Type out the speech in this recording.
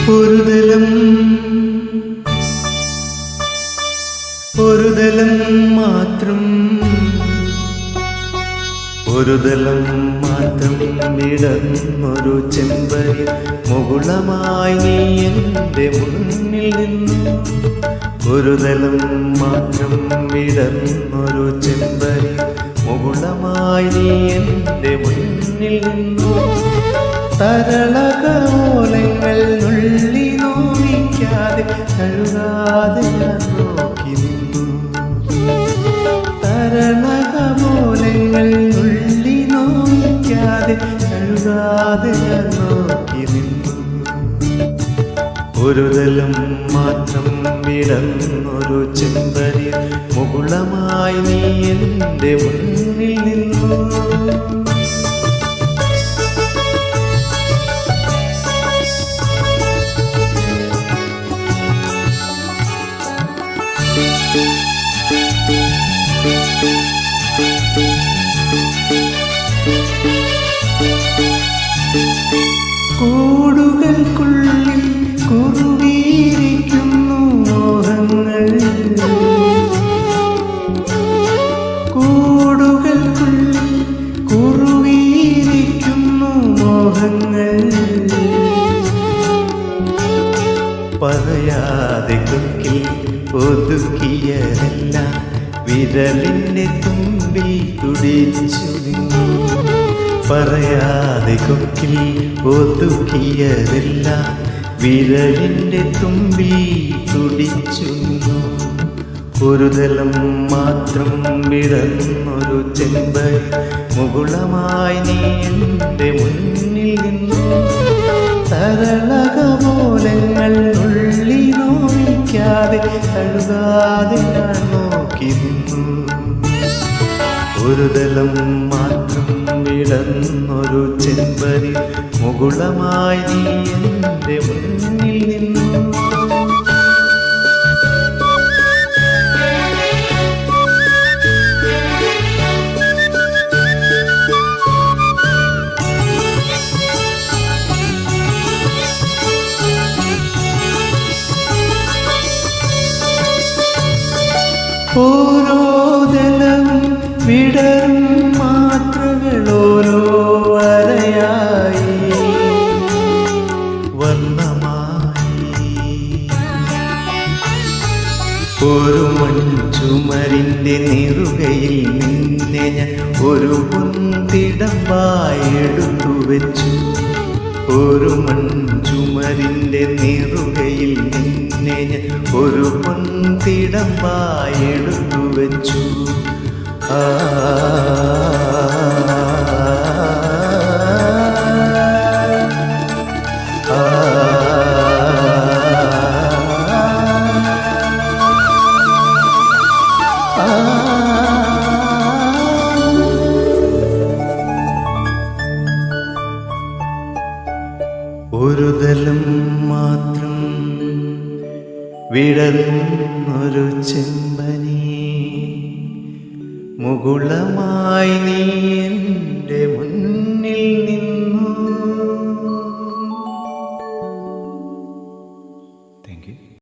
ഒരുതലം മാത്രം വിടർന്നൊരു ചെമ്പരി മുകുളമായി നീ എൻ്റെ മുന്നിൽ നിന്നു. ഒരുതലം മാത്രം വിടർന്നൊരു ചെമ്പരി മുകുളമായി നീ എൻ്റെ മുന്നിൽ നിന്നു. തരളകോലങ്ങൾ നുള്ളി നോവിക്കാതെ കഴുകാതെ ഞാൻ നോക്കി നിന്നു. തരളകോലങ്ങൾ നുള്ളി നോവിക്കാതെ കഴുകാതെ ഞാൻ നോക്കി നിന്നു. ഒരുതലം മാത്രം വിടർന്നൊരു ചെമ്പരി മുകുളമായി നീ എൻ്റെ മുന്നിൽ നിന്നു. കൂടുകൾക്കുള്ളിൽ കുറുകിയിരിക്കുന്നു മോഹങ്ങൾ. കൂടുകൾക്കുള്ളിൽ കുറുകിയിരിക്കുന്നു മോഹങ്ങൾ. പറയാതെ കൊക്കിൽ ഒതുക്കിയതെല്ലാം വിരലിൻ്റെ തുമ്പിൽ തുടിച്ചു നിന്നു. പറയാതെ കൊക്കിൽ ഒതുക്കിയതെല്ലാം വിരലിൻ്റെ തുമ്പിൽ തുടിച്ചു നിന്നു. ഒരുതലം മാത്രം വിടർന്നൊരു ചെമ്പരി മുകുളമായി നീ എൻ്റെ മുന്നിൽ നിന്നു. തരളകപോലങ്ങൾ നുള്ളി നോവിക്കാതെ കഴുകാതെ ഞാൻ നോക്കി നിന്നു. ഒരുതലം മാത്രം വിടർന്നൊരു ചെമ്പരി മുകുളമായി നീ എൻ്റെ മുന്നിൽ നിന്നു. ഓരോ ദലവും വിടരും മാത്രകൾ ഓരോ വരയായി വർണ്ണമായി. ഒരു മൺചുമരിൻ്റെ നെറുകയിൽ നിന്നെ ഞാൻ ഒരു പൊന്തിടമ്പായി എടുത്തു വെച്ചു. ഒരു മൺചുമരിൻ്റെ നെറുകയിൽ നിന്നെ ഞാൻ ഒരു പൊന്തിടമ്പായി എടുത്തു വെച്ചു. ഒരുതലം മാത്രം വിടർന്നൊരു ചെമ്പനി മുകുളമായി നീ